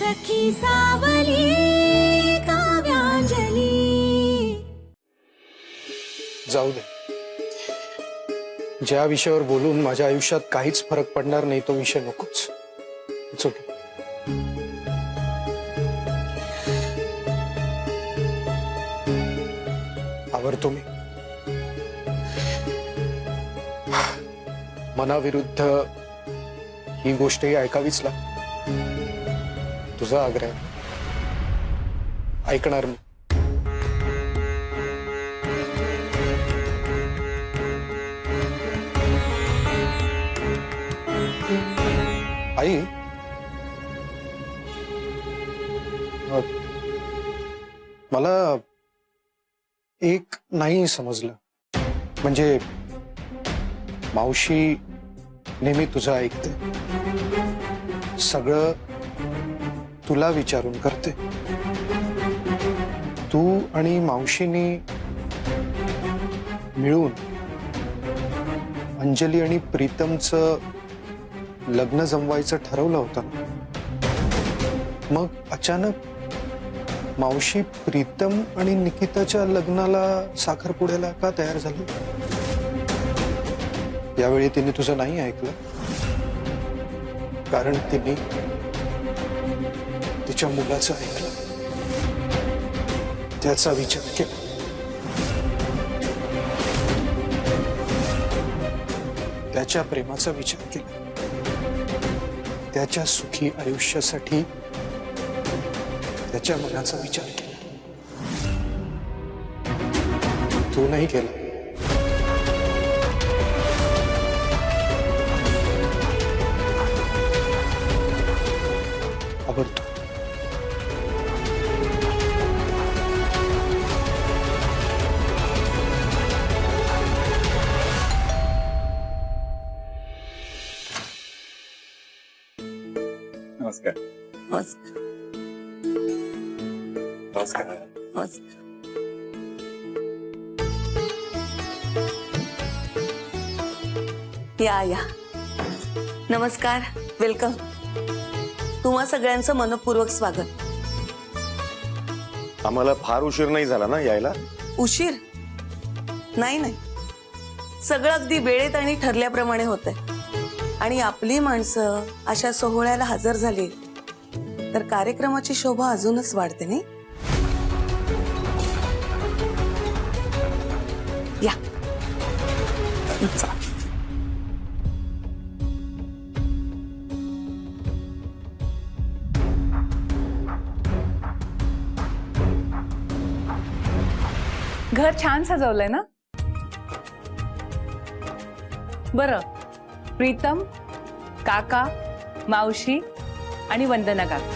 सखी सावली काव्यांजली. जाऊ दे. ज्या विषयावर बोलून माझ्या आयुष्यात काहीच फरक पडणार नाही तो विषय नकोच. It's okay. आवरतो मी. मनाविरुद्ध ही गोष्टही ऐकावीच लागते. तुझा आग्रह ऐकणार मी. आई, मला एक नाही समजलं. म्हणजे मावशी नेहमी तुझं ऐकते, सगळं तुला विचारून करते. तू आणि मावशीनी मिळून अंजली आणि प्रीतमचं लग्न जमवायचं ठरवलं होतं. मग अचानक मावशी प्रीतम आणि निकिताच्या लग्नाला साखरपुड्याला का तयार झाली? यावेळी तिने तुझं नाही ऐकलं, कारण तिने तिच्या मुलाचं ऐकलं, त्याचा विचार केला. त्याच्या प्रेमाचा विचार केला, त्याच्या सुखी आयुष्यासाठी त्याच्या मनाचा विचार केला. तू नाही केला. आवडतो. नमस्कार. नमस्कार. नमस्कार. नमस्कार. या या. नमस्कार. वेलकम. तुम्हा सगळ्यांचं मनपूर्वक स्वागत. आम्हाला फार उशीर नाही झाला ना यायला? उशीर नाही नाही, सगळं अगदी वेळेत आणि ठरल्याप्रमाणे होतंय. आणि आपली माणसं अशा सोहळ्याला हजर झाली तर कार्यक्रमाची शोभा अजूनच वाढते नाही? या. घर छान सजवलंय ना? बरं, प्रीतम, काका, मावशी आणि वंदना काका,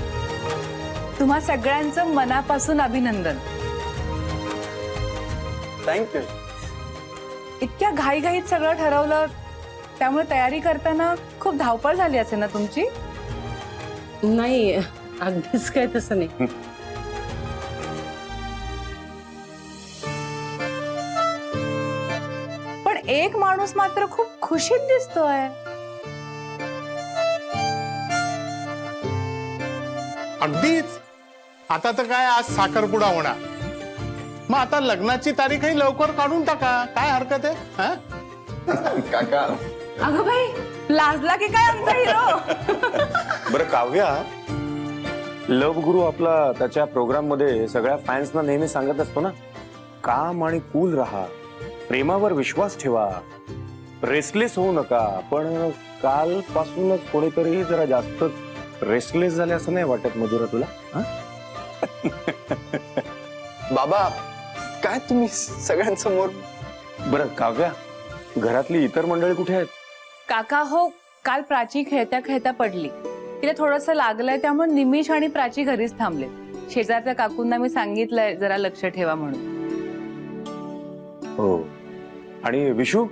तुम्हा सगळ्यांचं मनापासून अभिनंदन. थँक्यू. इतक्या घाईघाईत सगळं ठरवलं, त्यामुळे तयारी करताना खूप धावपळ झाली असेल ना तुमची? नाही, अगदीच काय तसं नाही. पण एक माणूस मात्र खूप खुशीत दिसतोय. अगदीच. आता तर काय, आज साखरपुडा होणार, मग आता लग्नाची तारीखही लवकर काढून टाका. काय हरकत आहे? हा? काका. अगं बाई, लाजला की काय आमचा हिरो? बरं काव्या, लव गुरु आपला त्याच्या प्रोग्राम मध्ये सगळ्या फॅन्सना नेहमी सांगत असतो ना, काम आणि कूल राहा, प्रेमावर विश्वास ठेवा, रेस्टलेस होऊ नका. पण कालपासूनच कोणीतरी जरा जास्तच रेस्टलेस झाले असं नाही वाटत मधुरा तुला? बाबा, काय तुम्ही सगळ्यांसमोर? बरं काव्या, घरातली इतर मंडळी कुठे आहेत? काका हो, काल प्राची खेळता खेळता पडली, तिला थोडंसं लागलंय, त्यामुळे निमिष आणि प्राची घरीच थांबले. शेजारच्या काकूंना मी सांगितलंय जरा लक्ष ठेवा म्हणून. हो. आणि विशू?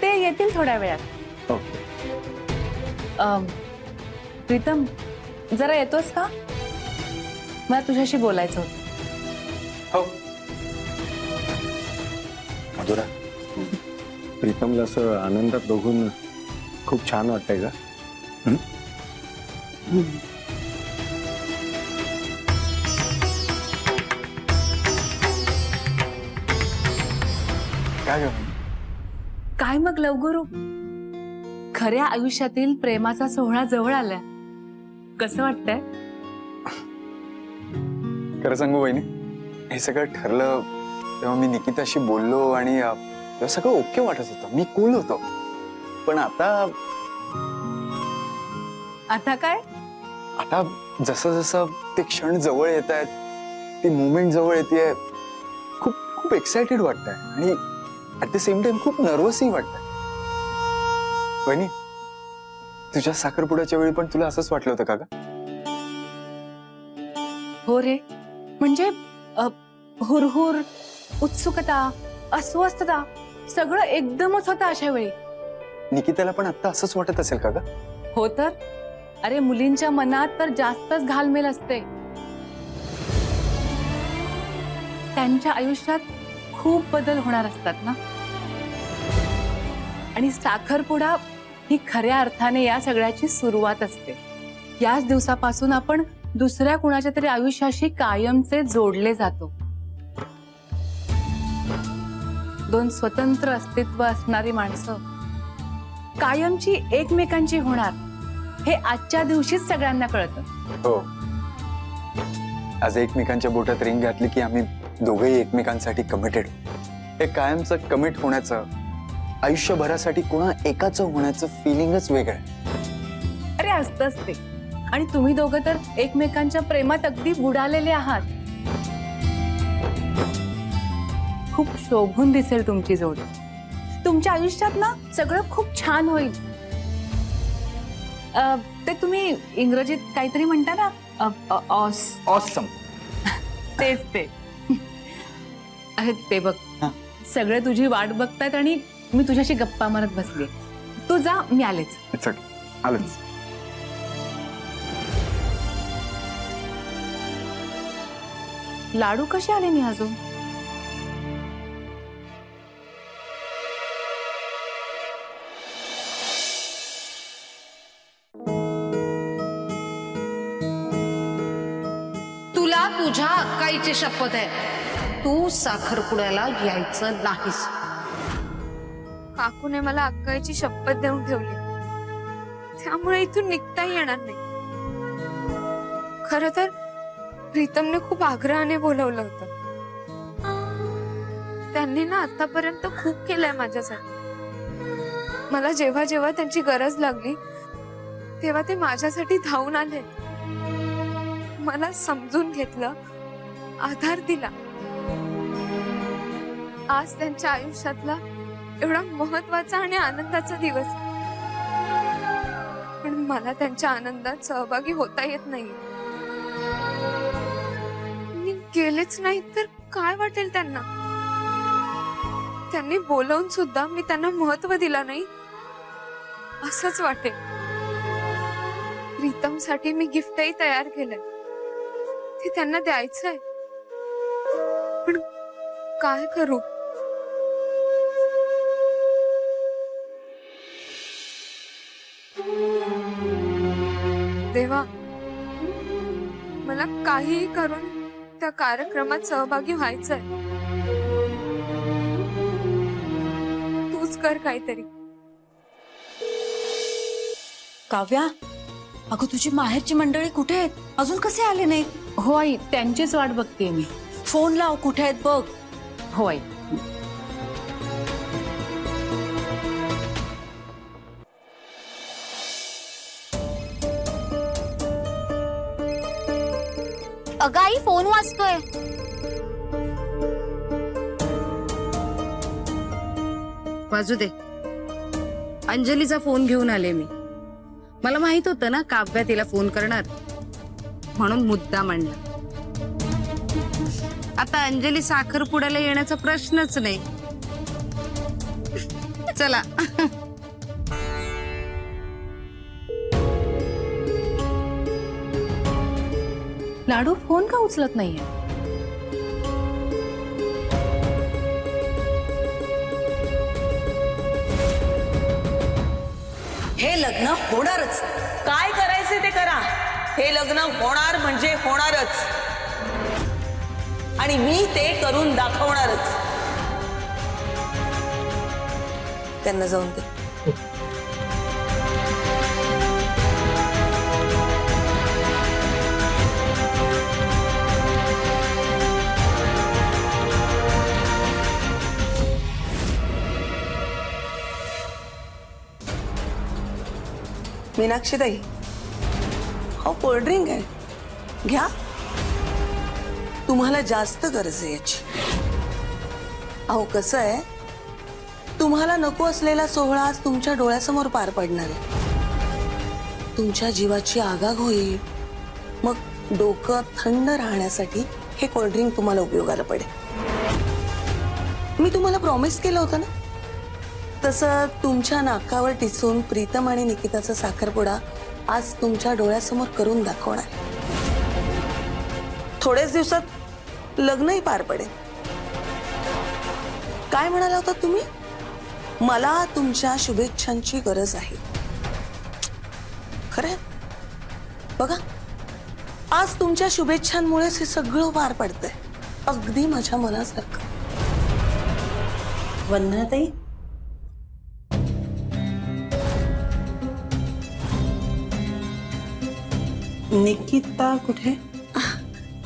ते येतील थोड्या वेळात. हो. प्रीतम, जरा येतोस का? मला तुझ्याशी बोलायचं होतं. हो. मधुरा, प्रीतमला असं आनंदात बघून खूप खूप छान वाटतंय का? काय ग? काय मग लवगुरू, खऱ्या आयुष्यातील प्रेमाचा सोहळा जवळ आलाय, कसं वाटतंय? खरं सांगू वहिनी, हे सगळं ठरलं तेव्हा मी निकिताशी बोललो आणि तेव्हा सगळं ओके वाटत होतं, मी कूल होतो. पण आता काय? आता जसं जसं ते क्षण जवळ येत आहेत, ती मुवमेंट जवळ येते, खूप खूप एक्साइटेड वाटतंय आणि ऍट द सेम टाइम खूप नर्वसही वाटतंय. वहिनी, तुझ्या साखरपुड्याच्या वेळी पण तुला असंच वाटलं होतं का ग? हो रे, म्हणजे हुरहुर, उत्सुकता, अस्वस्थता सगळं एकदमच होतं अशा वेळी. निकिताला पण आता असंच वाटत असेल का ग? हो तर, अरे मुलींच्या मनात तर जास्तच घालमेल असते. त्यांच्या आयुष्यात खूप बदल होणार असतात ना, आणि साखरपुडा ही खऱ्या अर्थाने या सगळ्याची सुरुवात असते. याच दिवसापासून आपण दुसऱ्या कुणाच्या तरी आयुष्याशी कायमचे जोडले जातो. दोन स्वतंत्र अस्तित्व असणारी माणसं कायमची एकमेकांची होणार हे आजच्या दिवशीच सगळ्यांना कळतं. हो, आज एकमेकांच्या बोटात रिंग घातली की आम्ही दोघेही एकमेकांसाठी कमिटेड. हे कायमचं कमिट होण्याचं, आयुष्यभरासाठी कोणा एकाचं होण्याचं फिलिंगच वेगळं आहे. अरे असतंच ते, आणि तुम्ही दोघं तर एकमेकांच्या प्रेमात अगदी बुडालेले आहात. खूप शोभून दिसेल तुमची जोडी. तुमच्या आयुष्यात ना सगळं खूप छान होईल. ते तुम्ही इंग्रजीत काहीतरी म्हणता ना, ऑसम. तेच ते. अरे ते बघ, सगळे तुझी वाट बघतायत आणि मी तुझ्याशी गप्पा मारत बसली. तू जा, मी आलेच. आलंच. लाडू कसे आले नाही अजून? तुला तुझ्या अक्काईची शपथ आहे, तू साखरपुड्याला यायचं नाहीस. काकूने मला अक्काईची शपथ देऊन ठेवली, त्यामुळे इथून निघताही येणार नाही. खरं तर प्रीतमने खूप आग्रहाने बोलवलं होतं. त्यांनी ना आतापर्यंत खूप केलंय माझ्यासाठी. मला जेव्हा जेव्हा त्यांची गरज लागली तेव्हा ते माझ्यासाठी धावून आले, मला समजून घेतलं, आधार दिला. आज त्यांच्या आयुष्यातला एवढा महत्वाचा आणि आनंदाचा दिवस, पण मला त्यांच्या आनंदात सहभागी होता येत नाही. मी गेलेच नाही तर काय वाटेल त्यांना? त्यांनी बोलवून सुद्धा मी त्यांना महत्व दिला नाही असंच वाटेल. प्रीतमसाठी मी गिफ्टही तयार केलंय, ते त्यांना द्यायचंय, पण काय करू? देवा, मला काहीही करून त्या कार्यक्रमात सहभागी व्हायचंय. तूच कर काहीतरी. काव्या, अगं तुझी माहेरची मंडळी कुठे आहेत? अजून कसे आले नाही? हो आई, त्यांचीच वाट बघते मी. फोन लाव, कुठे आहेत बघ. हो आई. अगं आई, फोन वाजतोय. वाजू दे. अंजलीचा फोन घेऊन आले मी. मला माहित होतं ना काव्या तिला फोन करणार, म्हणून मुद्दा मांडला. आता अंजली साखरपुड्याला येण्याचा प्रश्नच नाही. चला. लाडू फोन का उचलत नाहीये? हे लग्न होणारच. काय करायचे ते करा, हे लग्न होणार म्हणजे होणारच, आणि मी ते करून दाखवणारच. त्यांना जाऊन दे. मीनाक्षीताई, हो कोल्ड्रिंक आहे, घ्या. तुम्हाला जास्त गरज आहे याची. अहो कसं आहे, तुम्हाला नको असलेला सोहळा आज तुमच्या डोळ्यासमोर पार पडणार आहे. तुमच्या जीवाची आगाग होईल. मग डोकं थंड राहण्यासाठी हे कोल्ड्रिंक तुम्हाला उपयोगाला पडेल. मी तुम्हाला प्रॉमिस केलं होतं ना, तसं तुमच्या नाकावर टिचून प्रीतम आणि निकिताचा साखरपुडा आज तुमच्या डोळ्यासमोर करून दाखवणार. थोड्याच दिवसात लग्नही पार पडेल. काय म्हणाला होता तुम्ही? मला तुमच्या शुभेच्छांची गरज आहे. खरंय, बघा आज तुमच्या शुभेच्छांमुळेच हे सगळं पार पडतंय, अगदी माझ्या मनासारखं. वंदनाताई, निकिता कुठे?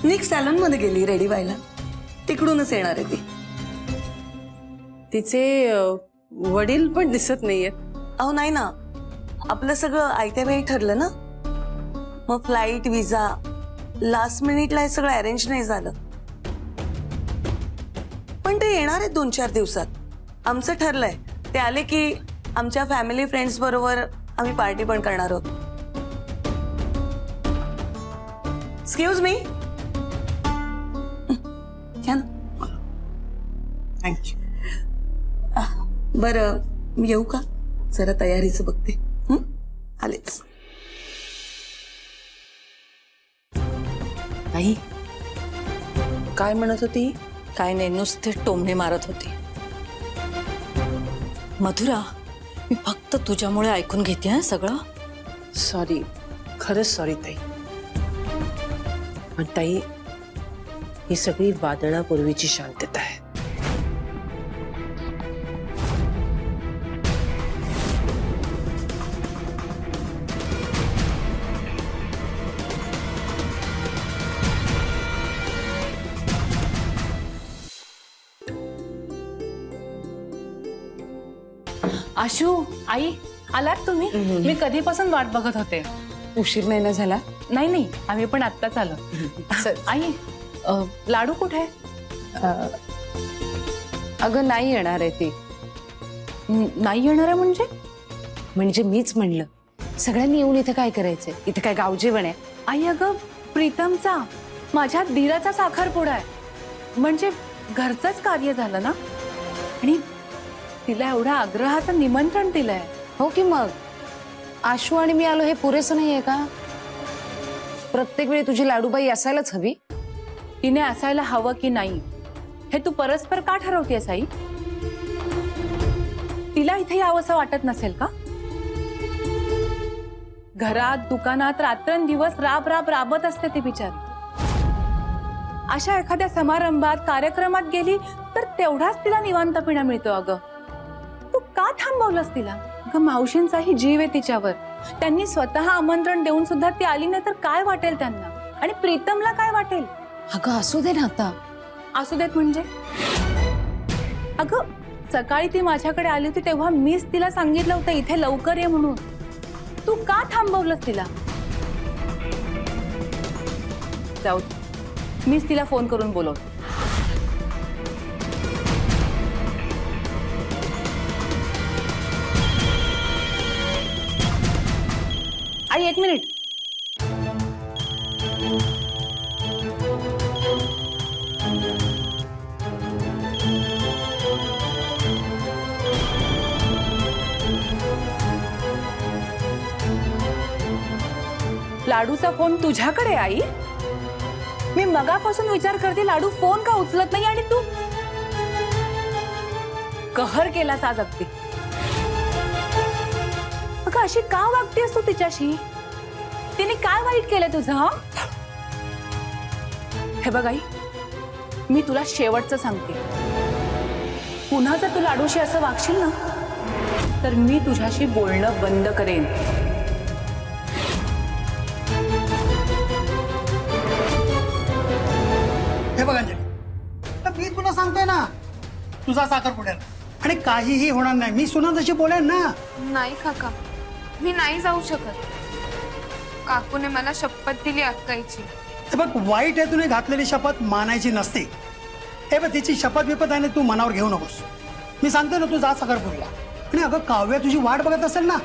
निक सॅलून मध्ये गेली रेडी व्हायला. तिकडूनच येणार आहे ती. तिचे वडील पण दिसत नाहीयेत. अहो नाही ना, आपलं सगळं आयत्या वेळी ठरलं ना, मग फ्लाईट विजा लास्ट मिनिटला हे सगळं अरेंज नाही झालं. पण ते येणार आहेत 2-4 दिवसात. आमचं ठरलंय ते आले की आमच्या फॅमिली फ्रेंड्स बरोबर आम्ही पार्टी पण करणार आहोत. एक्सक्यूज मी, घ्या ना. थँक्यू. बरं मी येऊ का? जरा तयारीचं बघते. आलेच. आई काय म्हणत होती? काय नाही, नुसते टोमणे मारत होती. मधुरा, मी फक्त तुझ्यामुळे ऐकून घेते हं सगळं. सॉरी, खरंच सॉरी ताई. पण ताई, ही सगळी वादळापूर्वीची शांतता आहे. आशू, आई आलात तुम्ही? मी कधीपासून वाट बघत होते. उशीर नाही ना झाला? नाही नाही, आम्ही पण आत्ताच आलो. आई, लाडू कुठे आहे? अगं नाही येणार आहे ती. नाही येणार आहे म्हणजे? म्हणजे मीच म्हणलं सगळ्यांनी येऊन इथे काय करायचंय, इथे काय गावजेवण आहे? आई अगं, प्रीतमचा, माझ्या धीराचा साखरपुडा आहे, म्हणजे घरचंच कार्य झालं ना. आणि तिला एवढ्या आग्रहाचं निमंत्रण दिलंय. हो की मग आशू आणि मी आलो हे पुरेसं नाहीये का? प्रत्येक वेळी तुझी लाडूबाई असायलाच हवी? तिने असायला हवं की नाही हे तू परस्पर का ठरवतेस आई? तिला इथे यावंसं वाटत नसेल का? घरात दुकानात रात्रंदिवस राबत असते ती बिचारी. अशा एखाद्या समारंभात कार्यक्रमात गेली तर तेवढाच तिला निवांतपणा मिळतो. अगं तू का थांबवलंस तिला? अगं मावशींचाही जीव आहे तिच्यावर. त्यांनी स्वतः आमंत्रण देऊन सुद्धा ती आली नाही तर काय वाटेल त्यांना, आणि प्रीतमला काय वाटेल? अगं असू दे ना आता. असू देत म्हणजे? अगं सकाळी ती माझ्याकडे आली होती तेव्हा मीच तिला सांगितलं होतं इथे लवकर ये म्हणून. तू का थांबवलंस तिला? जाऊ, मीच तिला फोन करून बोलवते. आई 1 मिनिट. लाडूचा फोन तुझ्याकडे आई? मी मगापासून विचार करते लाडू फोन का उचलत नाही, आणि तू कहर केलास आज अगदी. अगं अशी का वागतेस तू तिच्याशी? तिने काय वाईट केलं तुझं? हा, हे बघ आई, मी तुला शेवटचं सांगते, पुन्हा जर तू लाडूशी असं वागशील ना तर मी तुझ्याशी बोलणं बंद करेन. हे बघ अंजली, तर मी तुला सांगतोय ना, तुझा साखरपुड्याला आणि काहीही होणार नाही. मी सुनंदाशी बोलेन ना. नाही काका, मी नाही जाऊ शकत. काकूने मला शपथ दिली अक्काईची. हे बघ, वाईट हेतूने घातलेली शपथ मानायची नसते. हे बघ, तिची शपथ बिपत आहे ना, तू मनावर घेऊ नकोस. मी सांगतोय ना, तू जा साखरपुड्याला. आणि अगं काव्या तुझी वाट बघत असेल ना.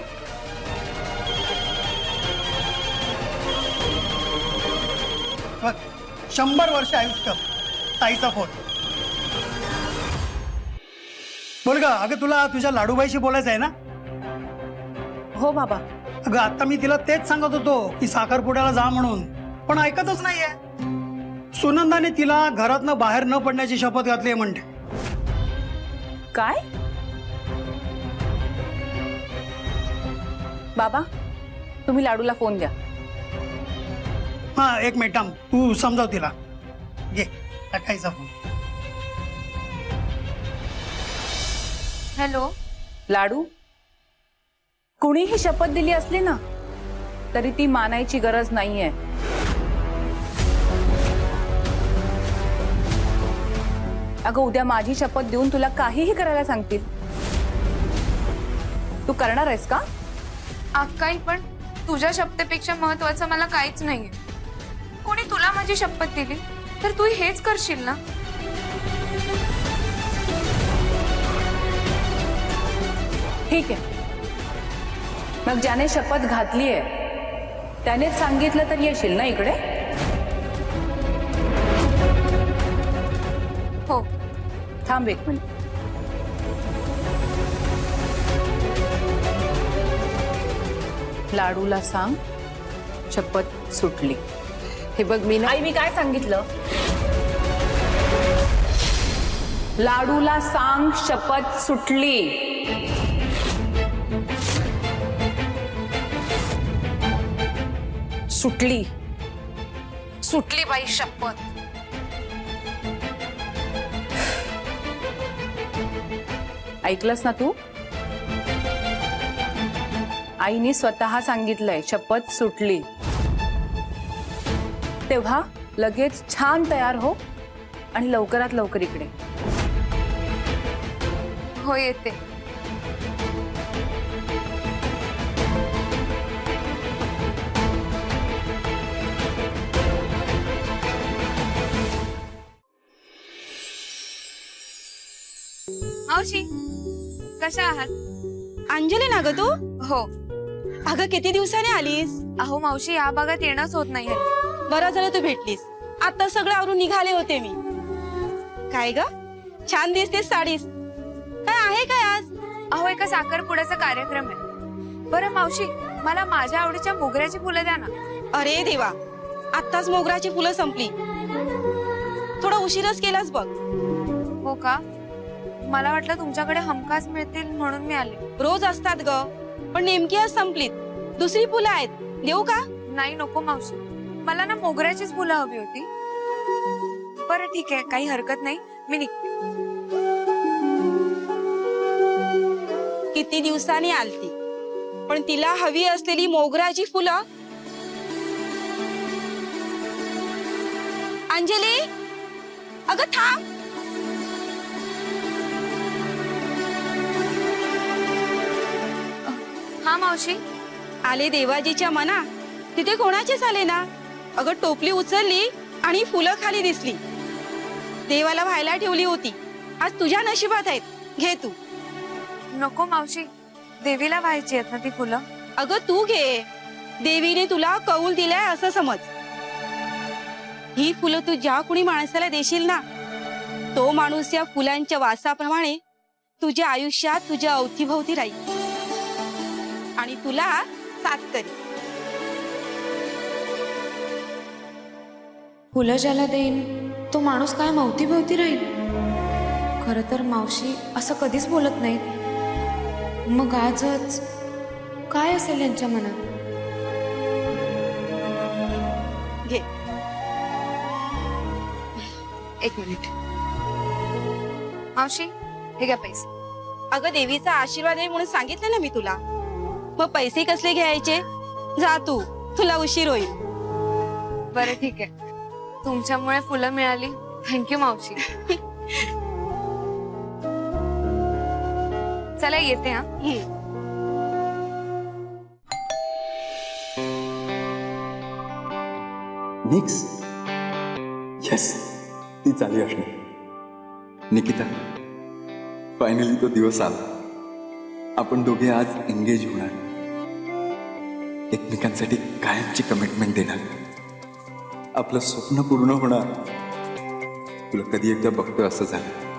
बघ, 100 वर्ष आयुष्य. ताईचा फोन. बोल ग. अगं तुला तुझ्या लाडूबाईशी बोलायचं आहे ना? हो बाबा. अगं आता मी तिला तेच सांगत होतो की साखरपुड्याला जा म्हणून, पण ऐकतच नाहीये. सुनंदाने तिला घरातनं बाहेर न पडण्याची शपथ घातली म्हणते. काय? बाबा, तुम्ही लाडूला फोन द्या. हा, एक मिनिट थांब, तू समजाव तिला. घे टाकायचा फोन. हॅलो. लाडू, कुणीही शपथ दिली असली ना तरी ती मानायची गरज नाहीये. अगं उद्या माझी शपथ देऊन तुला काहीही करायला सांगतील, तू करणार आहेस का? अक्काई, पण तुझ्या शपथेपेक्षा महत्वाचं मला काहीच नाहीये. कोणी तुला माझी शपथ दिली तर तू हेच करशील ना? ठीक आहे, मग ज्याने शपथ घातली आहे त्यानेच सांगितलं तर येशील ना इकडे? हो. थांब एक मिनिट. लाडूला सांग शपथ सुटली. हे बघ मी ना, आई, मी काय सांगितलं? लाडूला सांग शपथ सुटली. सुटली सुटली बाई शपथ. ऐकलंस ना तू? आईने स्वतः सांगितलंय शपथ सुटली. तेव्हा लगेच छान तयार हो आणि लवकरात लवकर इकडे. हो, येते. मावशी, कशा आहात? अंजली ना ग तू? हो. अगं किती दिवसाने आलीस? अहो मावशी, या भागात येणंच होत नाही. बरं झालं तू भेटलीस. आता सगळं आवरून निघाले होते मी. काय ग, छान दिसतेस साडीस. काय आहे काय आज? अहो, एका साखरपुड्याचा कार्यक्रम आहे. बरं मावशी, मला माझ्या आवडीच्या मोगऱ्याची फुलं द्या ना. अरे देवा, आत्ताच मोगराची फुलं संपली. थोडा उशीरच केलास बघ. हो का? मला वाटलं तुमच्याकडे हमखास मिळतील म्हणून मी आले. रोज असतात ग, पण नेमकी आज संपलीत. दुसरी फुलं आहेत, देऊ का? नाही, नको मावशी, मला ना मोगऱ्याचीच फुलं हवी होती. बरं ठीक आहे, काही हरकत नाही, मी निघते. किती दिवसांनी आलती, पण तिला हवी असलेली मोगराची फुलं. अंजली, अगं थांब. हा मावशी. आले देवाजीच्या मना, तिथे कोणाचेच आले ना. अगं टोपली उचलली आणि फुलं खाली दिसली. देवाला व्हायला ठेवली होती, आज तुझ्या नशिबात आहेत. घे तू. नको मावशी, देवीला व्हायची आहेत ना ती फुलं. अगं तू घे, देवीने तुला कौल दिलाय असं समज. ही फुलं तू ज्या कुणी माणसाला देशील ना, तो माणूस या फुलांच्या वासाप्रमाणे तुझ्या आयुष्यात तुझ्या अवतीभोवती राहील आणि तुला साथ करी. फुलं ज्याला देईन तो माणूस काय मवतीभोवती राहील? खरं तर मावशी असं कधीच बोलत नाहीत. मग आजच काय असेल यांच्या मनात? घे. एक मिनिट. मावशी, हे घ्या पैसे. अगं देवीचा आशीर्वाद आहे म्हणून सांगितलं ना मी तुला. मग पैसे कसले घ्यायचे? जा तू, तुला उशीर होईल. बरं ठीक आहे, तुमच्यामुळे फुलं मिळाली. थँक्यू मावशी. चला येते हा. मिक्स यस, ती चाली असणार. निकिता, फायनली तो दिवस आला. आपण दोघे आज एंगेज होणार, एकमेकांसाठी कायमची कमिटमेंट देणार, आपलं स्वप्न पूर्ण होणार. तुला कधी एकदा बघतोय असं झालं.